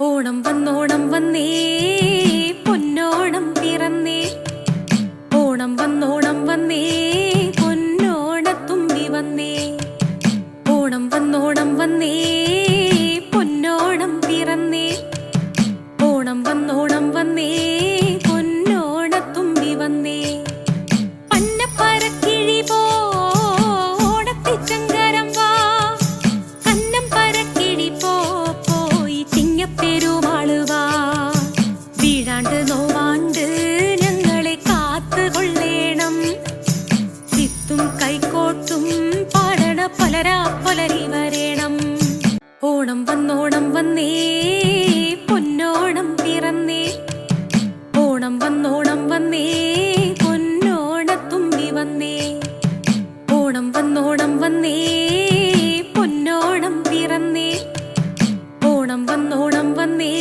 ഓണം വന്നോണം വന്നേ പൊന്നോണം പിറന്നേ. ഓണം വന്നോണം വന്നേ പൊന്നോണത്തുമ്പി വന്നേ. ഓണം വന്നോണം വന്നേ പൊന്നോണം പിറന്നേ. ഓണം വന്നോണം വന്നേ പൊന്നോണത്തുമ്പി വന്നേ. പന്നപ്പരക്കിഴി പോ ഓണത്തിച്ചങ്കരം വാ. കന്നം പരക്കിഴി പോയി ചിങ്ങപ്പെരുമാള് വാ. വീഴാണ്ട് നോവാണ്ട് ഞങ്ങളെ കാത്തുകൊള്ളേണം. വിത്തും കൈക്കോട്ടും പാടണ പുലരാ പുലരി വരേണം. ഓണം വന്നോണം വന്നേ പൊന്നോണം പിറന്നേ. ഓണം വന്നോണം വന്നേ പൊന്നോണത്തുമ്പി വന്നേ. ഓണം വന്നോണം വന്നേ പൊന്നോണം പിറന്നേ. ഓണം വന്നോണം വന്നേ